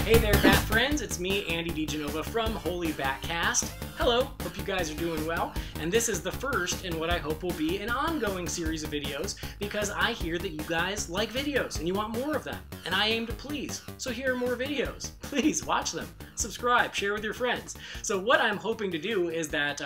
Hey there, Bat friends. It's me, Andy DiGenova from Holy Batcast. Hello, hope you guys are doing well. And this is the first in what I hope will be an ongoing series of videos because I hear that you guys like videos and you want more of them. And I aim to please. So here are more videos. Please watch them, subscribe, share with your friends. So what I'm hoping to do is that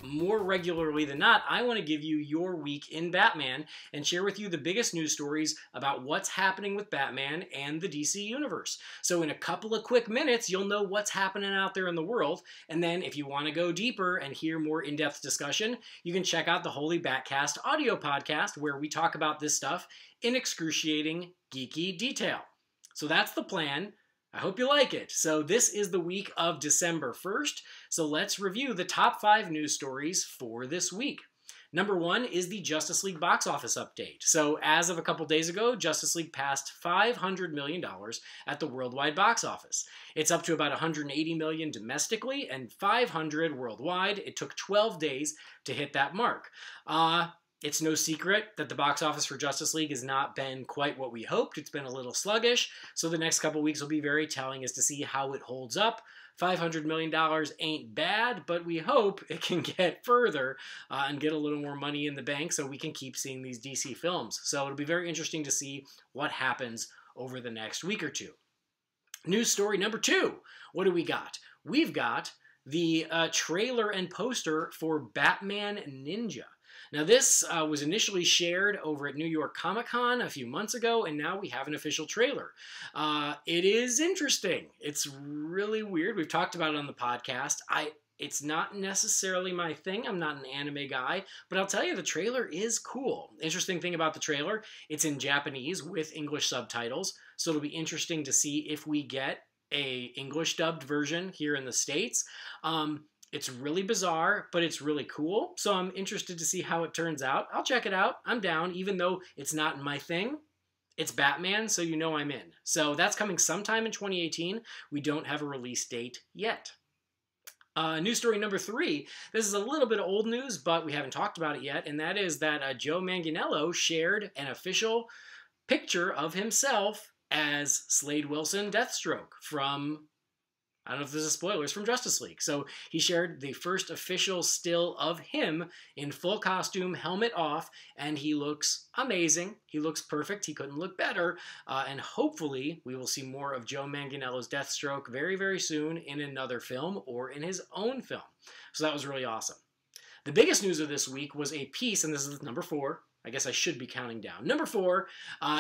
more regularly than not, I want to give you your week in Batman and share with you the biggest news stories about what's happening with Batman and the DC Universe. So in a couple of quick minutes, you'll know what's happening out there in the world. And then if you want to go deeper and hear more in-depth discussion, you can check out the Holy Batcast audio podcast where we talk about this stuff in excruciating, geeky detail. So that's the plan. I hope you like it. So this is the week of December 1st. So let's review the top 5 news stories for this week. Number 1 is the Justice League box office update. So as of a couple days ago, Justice League passed $500 million at the worldwide box office. It's up to about $180 million domestically and $500 worldwide. It took 12 days to hit that mark. It's no secret that the box office for Justice League has not been quite what we hoped. It's been a little sluggish, so the next couple weeks will be very telling as to see how it holds up. $500 million ain't bad, but we hope it can get further and get a little more money in the bank so we can keep seeing these DC films. So it'll be very interesting to see what happens over the next week or two. News story number 2. What do we got? We've got the trailer and poster for Batman Ninja. Now this was initially shared over at New York Comic Con a few months ago, and now we have an official trailer. It is interesting. It's really weird. We've talked about it on the podcast. It's not necessarily my thing. I'm not an anime guy, but I'll tell you the trailer is cool. Interesting thing about the trailer, it's in Japanese with English subtitles, so it'll be interesting to see if we get a English dubbed version here in the States. It's really bizarre, but it's really cool. So I'm interested to see how it turns out. I'll check it out. I'm down, even though it's not my thing. It's Batman, so you know I'm in. So that's coming sometime in 2018. We don't have a release date yet. News story number 3. This is a little bit of old news, but we haven't talked about it yet, and that is that Joe Manganiello shared an official picture of himself as Slade Wilson Deathstroke from, I don't know if this is spoilers, from Justice League. So he shared the first official still of him in full costume, helmet off, and he looks amazing. He looks perfect. He couldn't look better. And hopefully we will see more of Joe Manganiello's Deathstroke very, very soon in another film or in his own film. So that was really awesome. The biggest news of this week was a piece, and this is number 4. I guess I should be counting down. Number 4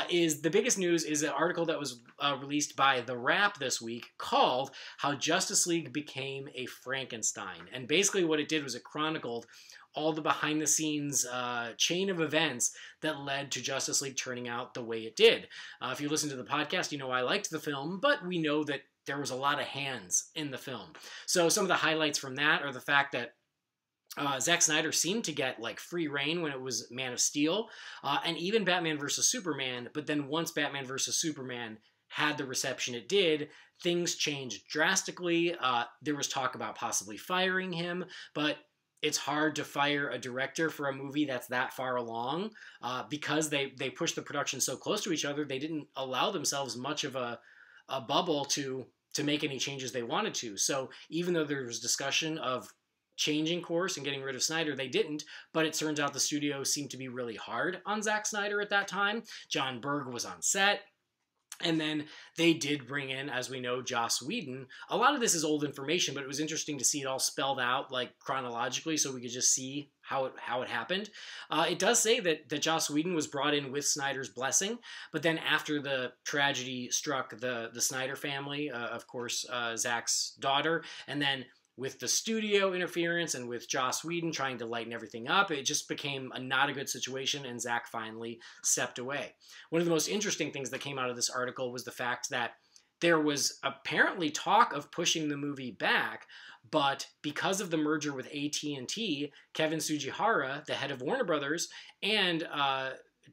is the biggest news is an article that was released by The Wrap this week called How Justice League Became a Frankenstein. And basically what it did was it chronicled all the behind-the-scenes chain of events that led to Justice League turning out the way it did. If you listen to the podcast, you know I liked the film, but we know that there was a lot of hands in the film. So some of the highlights from that are the fact that Zack Snyder seemed to get like free reign when it was Man of Steel and even Batman vs. Superman. But then once Batman vs. Superman had the reception it did, things changed drastically. There was talk about possibly firing him, but it's hard to fire a director for a movie that's that far along because they pushed the production so close to each other. They didn't allow themselves much of a bubble to make any changes they wanted to. So even though there was discussion of changing course and getting rid of Snyder, they didn't, but it turns out the studio seemed to be really hard on Zack Snyder at that time. John Berg was on set, and then they did bring in, as we know, Joss Whedon. A lot of this is old information, but it was interesting to see it all spelled out like chronologically so we could just see how it happened. It does say that Joss Whedon was brought in with Snyder's blessing, but then after the tragedy struck the Snyder family, of course, Zack's daughter, and then with the studio interference and with Joss Whedon trying to lighten everything up, it just became not a good situation, and Zack finally stepped away. One of the most interesting things that came out of this article was the fact that there was apparently talk of pushing the movie back, but because of the merger with AT&T, Kevin Tsujihara, the head of Warner Brothers, and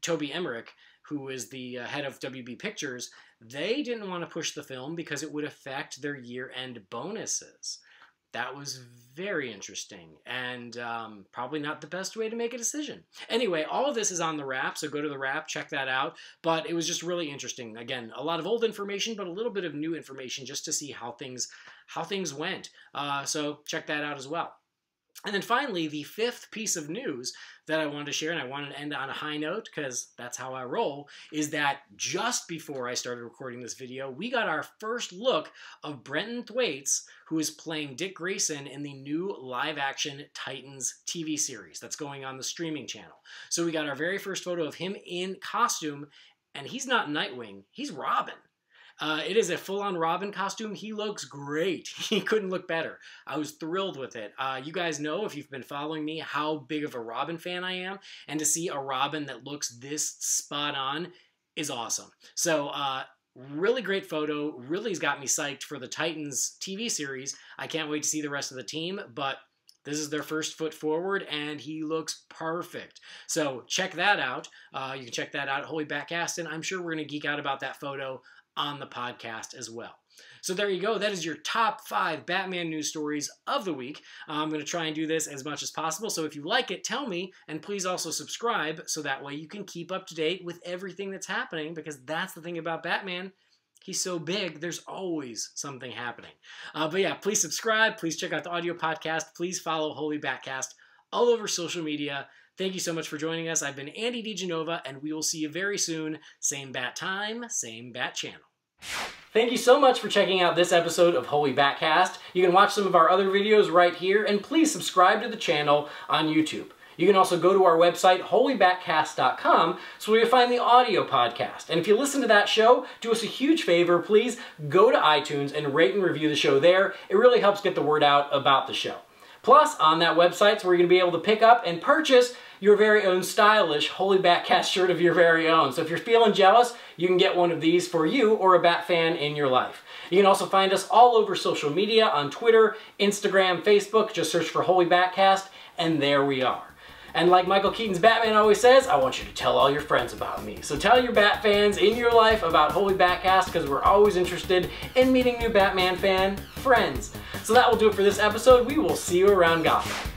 Toby Emmerich, who is the head of WB Pictures, they didn't want to push the film because it would affect their year-end bonuses. that was very interesting, and probably not the best way to make a decision. Anyway, all of this is on The Wrap, so go to The Wrap, check that out. But it was just really interesting. Again, a lot of old information, but a little bit of new information just to see how things went. So check that out as well. And then finally, the fifth piece of news that I wanted to share, and I wanted to end on a high note because that's how I roll, is that just before I started recording this video, we got our first look of Brenton Thwaites, who is playing Dick Grayson in the new live-action Titans TV series that's going on the streaming channel. So we got our very first photo of him in costume, and he's not Nightwing, he's Robin. It is a full-on Robin costume. He looks great. He couldn't look better. I was thrilled with it. You guys know, if you've been following me, how big of a Robin fan I am. And to see a Robin that looks this spot on is awesome. So, really great photo. Really has got me psyched for the Titans TV series. I can't wait to see the rest of the team, but this is their first foot forward, and he looks perfect. So check that out. You can check that out at Holy Backcast, and I'm sure we're going to geek out about that photo on the podcast as well. So there you go. That is your top 5 Batman news stories of the week. I'm going to try and do this as much as possible. So if you like it, tell me, and please also subscribe so that way you can keep up to date with everything that's happening, because that's the thing about Batman. He's so big, there's always something happening. But yeah, please subscribe. Please check out the audio podcast. Please follow Holy Backcast all over social media. Thank you so much for joining us. I've been Andy DiGenova, and we will see you very soon. Same bat time, same bat channel. Thank you so much for checking out this episode of Holy Backcast. You can watch some of our other videos right here, and please subscribe to the channel on YouTube. You can also go to our website, holybackcast.com, so you'll find the audio podcast. And if you listen to that show, do us a huge favor, please go to iTunes and rate and review the show there. It really helps get the word out about the show. Plus, on that website, is where you're going to be able to pick up and purchase your very own stylish Holy Backcast shirt of your very own. So if you're feeling jealous, you can get one of these for you or a Bat fan in your life. You can also find us all over social media on Twitter, Instagram, Facebook. Just search for Holy Backcast, and there we are. And like Michael Keaton's Batman always says, I want you to tell all your friends about me. So tell your Bat fans in your life about Holy Backcast, because we're always interested in meeting new Batman fan friends. So that will do it for this episode. We will see you around Gotham.